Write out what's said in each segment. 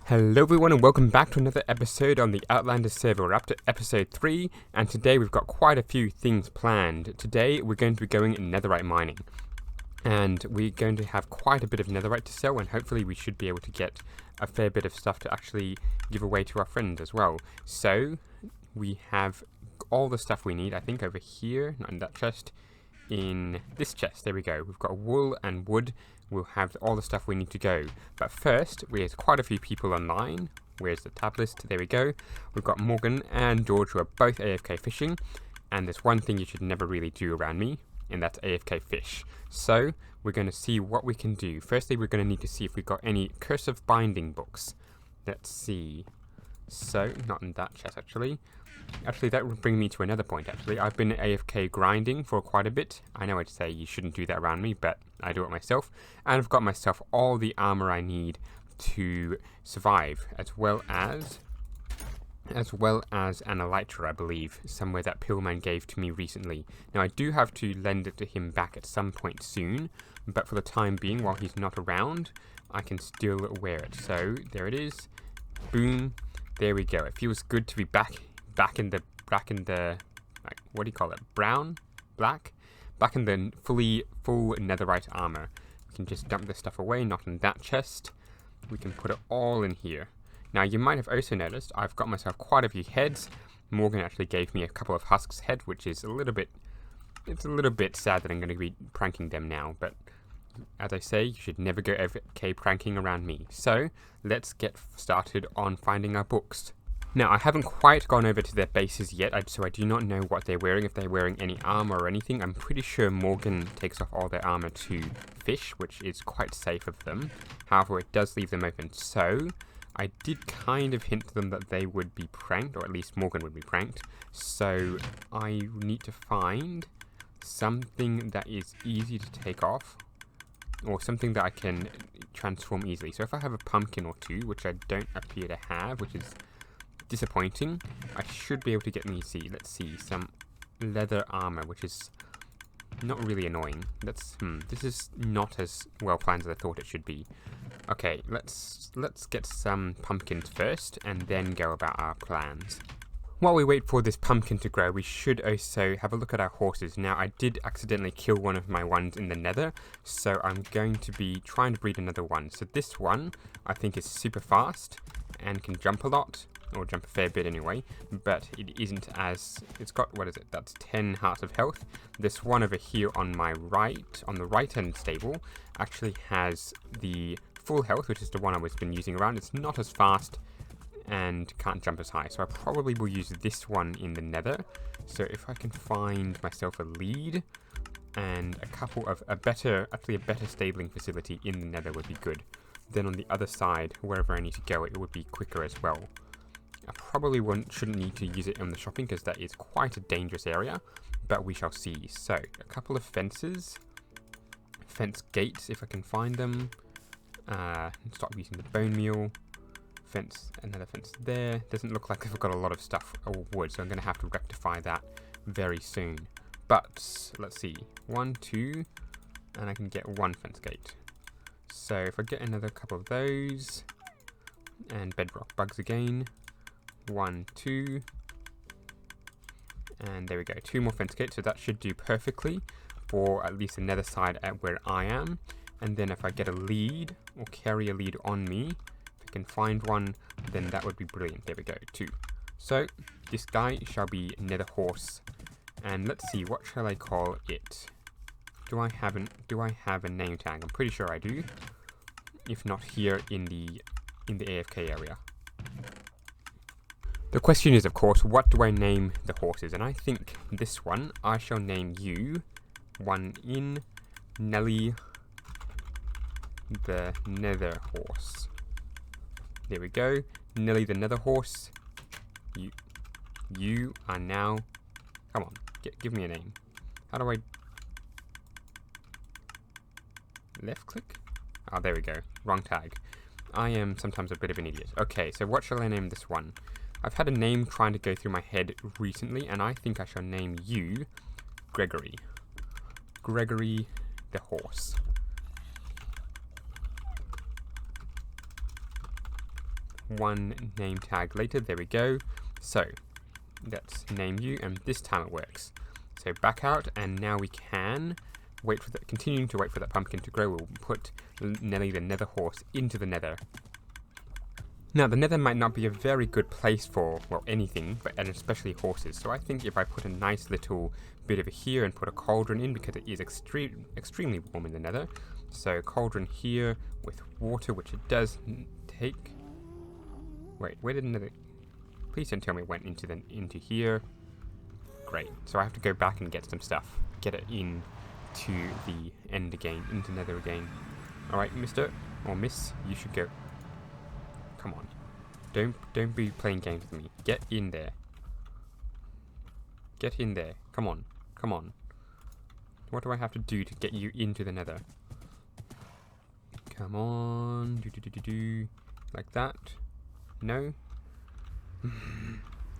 Hello everyone and welcome back to another episode on the Outlanders server. We're up to episode 3 and today we've got quite a few things planned. Today we're going to be going netherite mining and we're going to have quite a bit of netherite to sell, and hopefully we should be able to get a fair bit of stuff to actually give away to our friends as well. So we have all the stuff we need, I think, over here, not in that chest, in this chest. There we go. We've got wool and wood. We'll have all the stuff we need to go. But first, we have quite a few people online. Where's the tab list? There we go. We've got Morgan and George, who are both AFK fishing. And there's one thing you should never really do around me, and that's AFK fish. So we're going to see what we can do. Firstly, we're going to need to see if we've got any cursive binding books. Let's see. So, not in that chest actually. Actually, that would bring me to another point, actually. I've been AFK grinding for quite a bit. I know I'd say you shouldn't do that around me, but I do it myself. And I've got myself all the armor I need to survive, as well as an elytra, I believe, somewhere that Pillman gave to me recently. Now, I do have to lend it to him back at some point soon, but for the time being, while he's not around, I can still wear it. So, there it is. Boom. There we go. It feels good to be back in the like, what do you call it, black, back in the full netherite armor. We can just dump this stuff away, not in that chest. We can put it all in here. Now, you might have also noticed I've got myself quite a few heads. Morgan actually gave me a couple of husks head, which is a little bit sad that I'm going to be pranking them now, but as I say, you should never go AFK pranking around me. So let's get started on finding our books. Now, I haven't quite gone over to their bases yet, so I do not know what they're wearing, if they're wearing any armor or anything. I'm pretty sure Morgan takes off all their armor to fish, which is quite safe of them. However, it does leave them open. So I did kind of hint to them that they would be pranked, or at least Morgan would be pranked. So I need to find something that is easy to take off, or something that I can transform easily. So if I have a pumpkin or two, which I don't appear to have, which is disappointing, I should be able to get me, let's see, some leather armor, which is not really annoying. This is not as well planned as I thought it should be. Okay, let's get some pumpkins first, and then go about our plans. While we wait for this pumpkin to grow, we should also have a look at our horses. Now, I did accidentally kill one of my ones in the nether, so I'm going to be trying to breed another one. So this one, I think, is super fast and can jump a lot, or jump a fair bit anyway, but it isn't as, it's got, what is it, that's 10 hearts of health. This one over here on my right, on the right hand stable, actually has the full health, which is the one I was been using around. It's not as fast and can't jump as high, so I probably will use this one in the nether. So if I can find myself a lead and a couple of a better stabling facility in the nether would be good. Then on the other side, wherever I need to go, it would be quicker as well. I probably shouldn't need to use it in the shopping because that is quite a dangerous area, but we shall see. So a couple of fences, fence gates if I can find them. Stop using the bone meal. Fence, another fence there. Doesn't look like I've got a lot of stuff or wood, so I'm going to have to rectify that very soon. But let's see, 1, 2, and I can get one fence gate. So if I get another couple of those, and bedrock bugs again, 1, 2, and there we go, 2 more fence gates. So that should do perfectly for at least another side at where I am. And then if I get a lead or carry a lead on me, can find one, then that would be brilliant. There we go, 2. So this guy shall be Nether Horse, and let's see, what shall I call it? Do I have a name tag? I'm pretty sure I do. If not, here in the AFK area. The question is, of course, what do I name the horses? And I think this one I shall name you one in Nelly the Nether Horse. There we go, Nelly the Nether Horse. You are now, come on, give me a name. How do I, left click? Oh, there we go, wrong tag. I am sometimes a bit of an idiot. Okay, so what shall I name this one? I've had a name trying to go through my head recently, and I think I shall name you Gregory. Gregory the Horse. one name tag later. There we go. So let's name you, and this time it works. So back out, and now we can wait for continuing to wait for that pumpkin to grow. We'll put Nelly the Nether horse into the Nether. Now, the Nether might not be a very good place for, well, anything, and especially horses. So I think if I put a nice little bit over here and put a cauldron in, because it is extremely warm in the Nether. So cauldron here with water, which it does take. Wait, where did the Nether? Please don't tell me it went into here. Great. So I have to go back and get some stuff, get it in to the end again, into Nether again. All right, Mister or Miss, you should go. Come on. Don't be playing games with me. Get in there. Get in there. Come on. Come on. What do I have to do to get you into the Nether? Come on. Like that. No?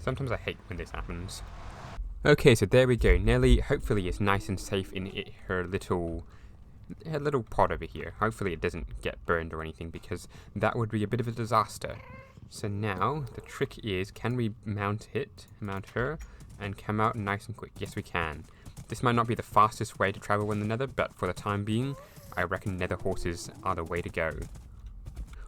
Sometimes I hate when this happens. Okay, so there we go. Nelly hopefully is nice and safe in her little pod over here. Hopefully it doesn't get burned or anything, because that would be a bit of a disaster. So now the trick is, can we mount her, and come out nice and quick? Yes, we can. This might not be the fastest way to travel in the Nether, but for the time being, I reckon Nether horses are the way to go.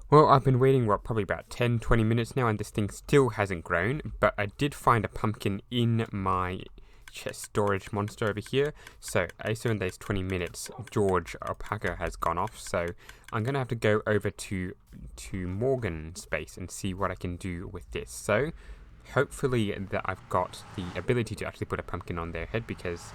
Well, I've been waiting, probably about 10-20 minutes now, and this thing still hasn't grown, but I did find a pumpkin in my chest storage monster over here. So also in those 20 minutes, George Alpaca has gone off, so I'm gonna have to go over to Morgan's space and see what I can do with this. So hopefully that I've got the ability to actually put a pumpkin on their head, because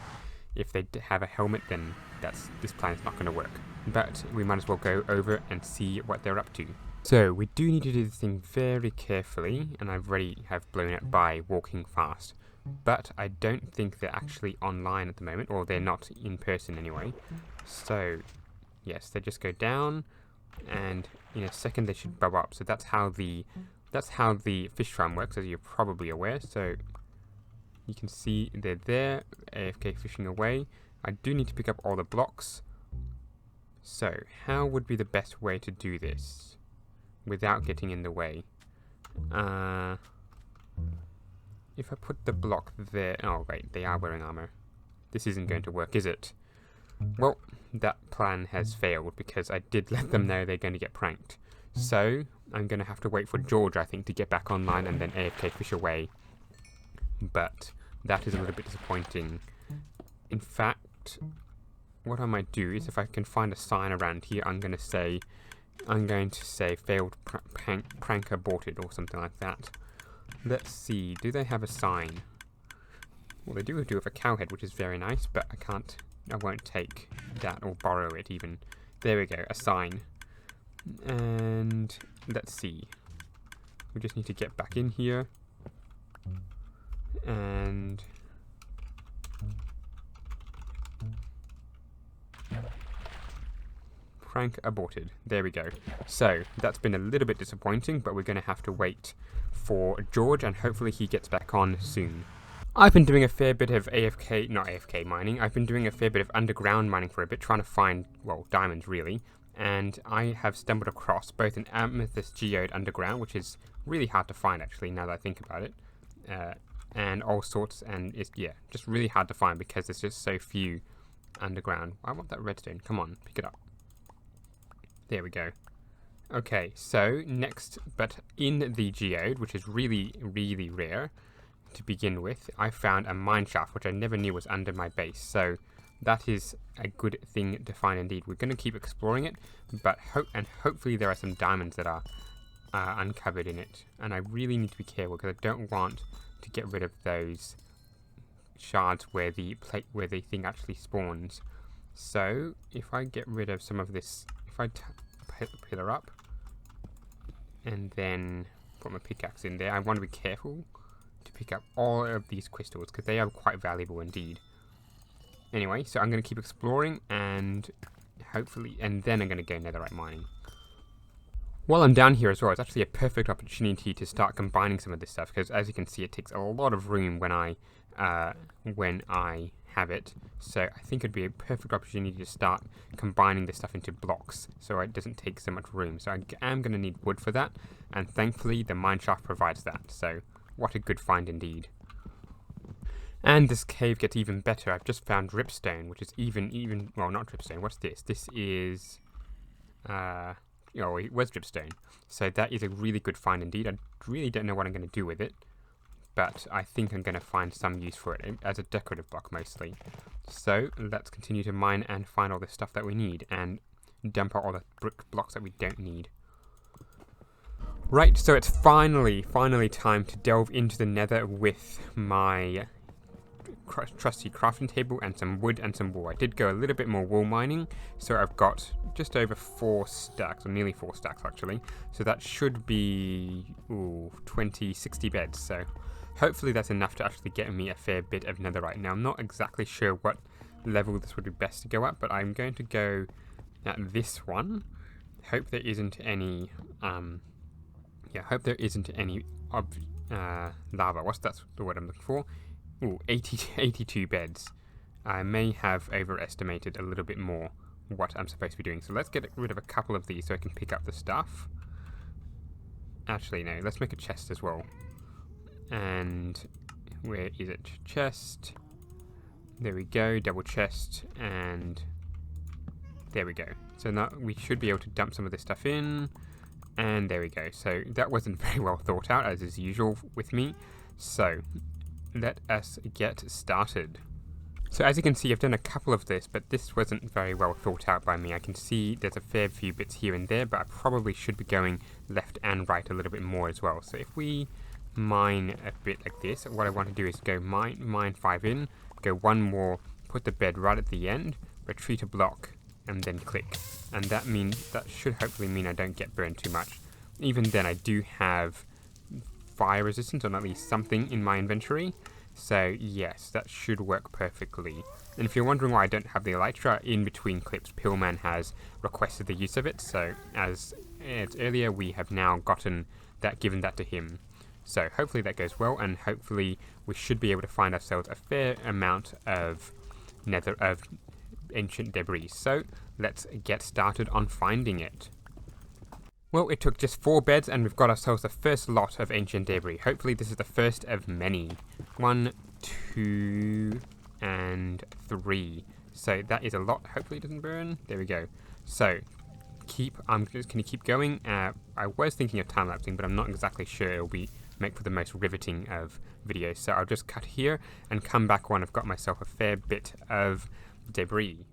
if they have a helmet, then this plan is not going to work. But we might as well go over and see what they're up to. So we do need to do this thing very carefully, and I've already blown it by walking fast. But I don't think they're actually online at the moment, or they're not in person anyway. So yes, they just go down, and in a second they should bob up. So that's how the fish farm works, as you're probably aware. So you can see they're there, AFK fishing away. I do need to pick up all the blocks. So how would be the best way to do this without getting in the way? If I put the block there... Oh, wait, they are wearing armor. This isn't going to work, is it? Well, that plan has failed, because I did let them know they're going to get pranked. So I'm going to have to wait for George, I think, to get back online and then AFK fish away. But that is a little bit disappointing. In fact, what I might do is, if I can find a sign around here, I'm going to say failed prank aborted or something like that. Let's see, do they have a sign? Well, they do have a cow head, which is very nice, but I won't take that or borrow it even. There we go, a sign. And let's see. We just need to get back in here. And prank aborted. There we go. So that's been a little bit disappointing, but we're going to have to wait for George, and hopefully he gets back on soon. I've been doing a fair bit of not AFK mining. I've been doing a fair bit of underground mining for a bit, trying to find, well, diamonds really. And I have stumbled across both an amethyst geode underground, which is really hard to find actually, now that I think about it. And all sorts, and it's, yeah, just really hard to find because there's just so few underground. I want that redstone. Come on, pick it up. There we go. Okay, so next, but in the geode, which is really, really rare to begin with, I found a mine shaft, which I never knew was under my base. So that is a good thing to find indeed. We're going to keep exploring it, but hopefully there are some diamonds that are uncovered in it. And I really need to be careful, because I don't want to get rid of those shards where the thing actually spawns. So if I get rid of some of this, if I pillar up and then put my pickaxe in there, I want to be careful to pick up all of these crystals, because they are quite valuable indeed. Anyway, so I'm going to keep exploring, and hopefully, and then I'm going to go netherite mining. While I'm down here as well, it's actually a perfect opportunity to start combining some of this stuff, because as you can see, it takes a lot of room when I have it. So I think it'd be a perfect opportunity to start combining this stuff into blocks so it doesn't take so much room. So I am going to need wood for that, and thankfully the mineshaft provides that. So what a good find indeed. And this cave gets even better. I've just found dripstone, which is even well, not dripstone. What's this? This is it was dripstone. So that is a really good find indeed. I really don't know what I'm going to do with it, but I think I'm going to find some use for it as a decorative block mostly. So let's continue to mine and find all the stuff that we need and dump out all the brick blocks that we don't need. Right, so it's finally time to delve into the nether with my trusty crafting table and some wood and some wool. I did go a little bit more wool mining, so I've got just over 4 stacks, or nearly 4 stacks actually. So that should be 60 beds. So hopefully that's enough to actually get me a fair bit of netherite. Now I'm not exactly sure what level this would be best to go at, but I'm going to go at this one. Hope there isn't any lava. That's the word I'm looking for. 82 beds. I may have overestimated a little bit more what I'm supposed to be doing. So let's get rid of a couple of these so I can pick up the stuff. Actually, no, let's make a chest as well. And where is it? Chest. There we go, double chest, and there we go. So now we should be able to dump some of this stuff in. And there we go. So that wasn't very well thought out, as is usual with me. So let us get started. So as you can see, I've done a couple of this, but this wasn't very well thought out by me. I can see there's a fair few bits here and there, but I probably should be going left and right a little bit more as well. So if we mine a bit like this, what I want to do is go mine 5 in, go one more, put the bed right at the end, retreat a block, and then click. And that should hopefully mean I don't get burned too much. Even then, I do have fire resistance, or at least something in my inventory. So yes, that should work perfectly. And if you're wondering why I don't have the elytra, in between clips, Pillman has requested the use of it. So as earlier, we have now given that to him. So hopefully that goes well, and hopefully we should be able to find ourselves a fair amount of ancient debris. So let's get started on finding it. Well, it took just 4 beds and we've got ourselves the first lot of ancient debris. Hopefully this is the first of many. 1, 2, and 3. So that is a lot. Hopefully it doesn't burn. There we go. So I'm just going to keep going. I was thinking of time-lapsing, but I'm not exactly sure it'll make for the most riveting of videos. So I'll just cut here and come back when I've got myself a fair bit of debris.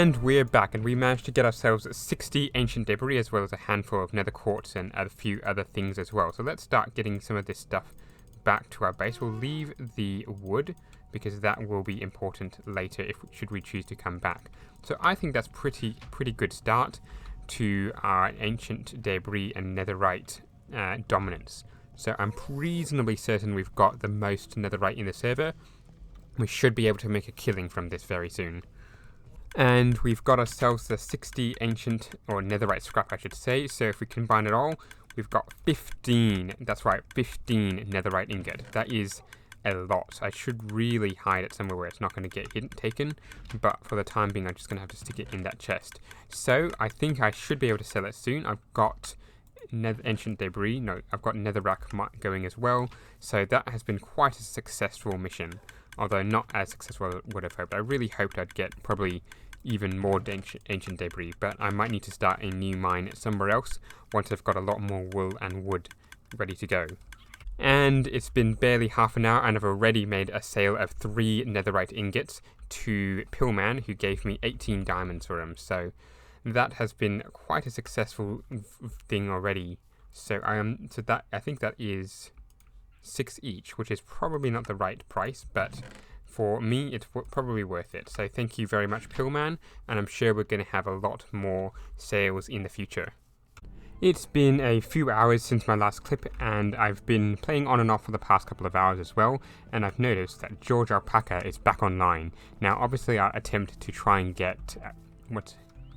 And we're back, and we managed to get ourselves 60 ancient debris as well as a handful of nether quartz and a few other things as well. So let's start getting some of this stuff back to our base. We'll leave the wood because that will be important later should we choose to come back. So I think that's pretty good start to our ancient debris and netherite dominance. So I'm reasonably certain we've got the most netherite in the server. We should be able to make a killing from this very soon. And we've got ourselves the 60 ancient, or netherite scrap I should say, so if we combine it all, we've got 15, that's right, 15 netherite ingot. That is a lot. I should really hide it somewhere where it's not going to get taken, but for the time being I'm just going to have to stick it in that chest. So I think I should be able to sell it soon. I've got ancient debris, no, I've got netherrack going as well, so that has been quite a successful mission, although not as successful as I would have hoped. I really hoped I'd get probably even more ancient debris, but I might need to start a new mine somewhere else once I've got a lot more wool and wood ready to go. And it's been barely half an hour and I've already made a sale of 3 netherite ingots to Pillman, who gave me 18 diamonds for them, so that has been quite a successful thing already. So I think that is 6 each, which is probably not the right price, but for me it's probably worth it. So thank you very much, Pillman, and I'm sure we're going to have a lot more sales in the future. It's been a few hours since my last clip, and I've been playing on and off for the past couple of hours as well, and I've noticed that George Alpaca is back online. Now obviously our attempt to try and get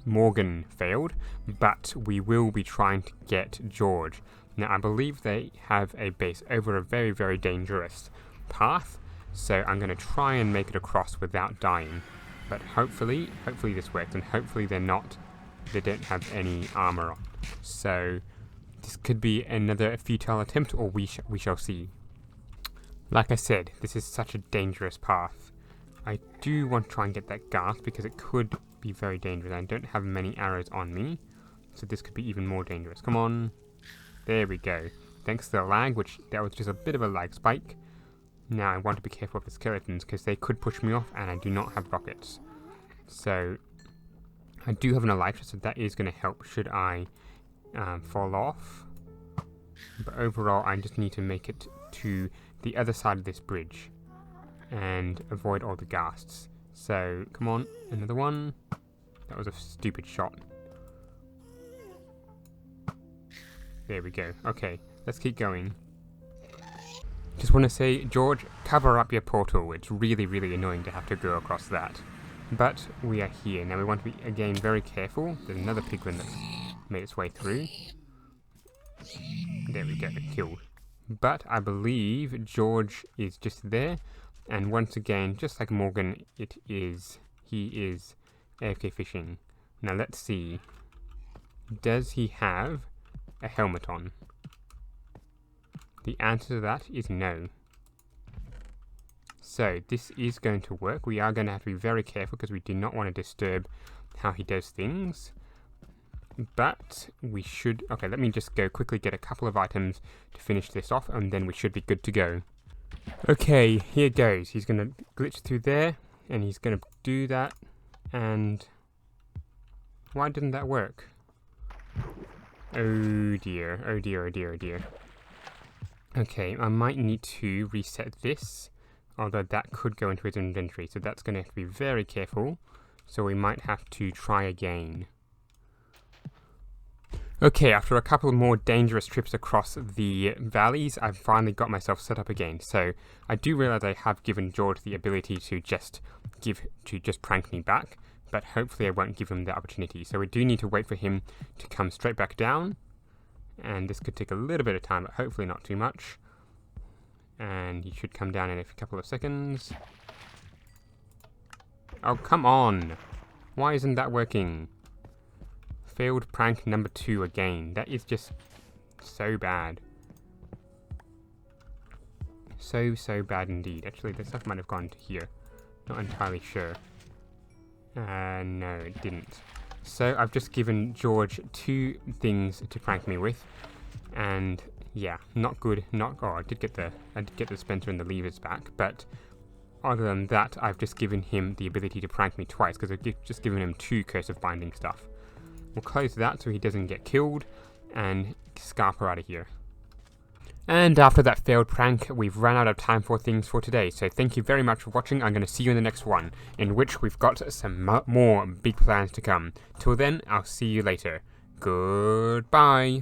Morgan failed, but we will be trying to get George. Now I believe they have a base over a very dangerous path, so I'm going to try and make it across without dying. But hopefully this works, and hopefully they don't have any armor on. So this could be another futile attempt, or we shall see. Like I said, this is such a dangerous path. I do want to try and get that gas because it could be very dangerous. I don't have many arrows on me, so this could be even more dangerous. Come on. There we go. Thanks to the lag, that was just a bit of a lag spike. Now I want to be careful of the skeletons because they could push me off, and I do not have rockets. So I do have an elytra, so that is going to help should I fall off. But overall I just need to make it to the other side of this bridge and avoid all the ghasts. So come on, another one. That was a stupid shot. There we go. Okay, let's keep going. Just want to say, George, cover up your portal. It's really annoying to have to go across that. But we are here. Now we want to be, again, very careful. There's another piglin that's made its way through. There we go, killed. But I believe George is just there. And once again, just like Morgan, he is AFK fishing. Now let's see. Does he have a helmet on? The answer to that is no. So this is going to work. We are going to have to be very careful because we do not want to disturb how he does things. But we should... Okay, let me just go quickly get a couple of items to finish this off, and then we should be good to go. Okay, here goes. He's going to glitch through there, and he's going to do that, and... Why didn't that work? Oh dear, oh dear, oh dear, oh dear. Okay, I might need to reset this, although that could go into his inventory, so that's going to have to be very careful, so we might have to try again. Okay, after a couple more dangerous trips across the valleys, I've finally got myself set up again. So I do realize I have given George the ability to just prank me back, but hopefully I won't give him the opportunity. So we do need to wait for him to come straight back down, and this could take a little bit of time, but hopefully not too much. And he should come down in a couple of seconds. Oh, come on! Why isn't that working? Failed prank number 2 again. That is just so bad. So bad indeed. Actually, the stuff might have gone to here. Not entirely sure. No, it didn't. So I've just given George 2 things to prank me with, and yeah, not good. Oh, I did get the dispenser and the levers back, but Other than that, I've just given him the ability to prank me twice, because I've just given him 2 cursive binding stuff. We'll close that so he doesn't get killed, and Scarper out of here. And after that failed prank, we've run out of time for things for today, so thank you very much for watching. I'm going to see you in the next one, in which we've got some more big plans to come. Till then, I'll see you later. Goodbye.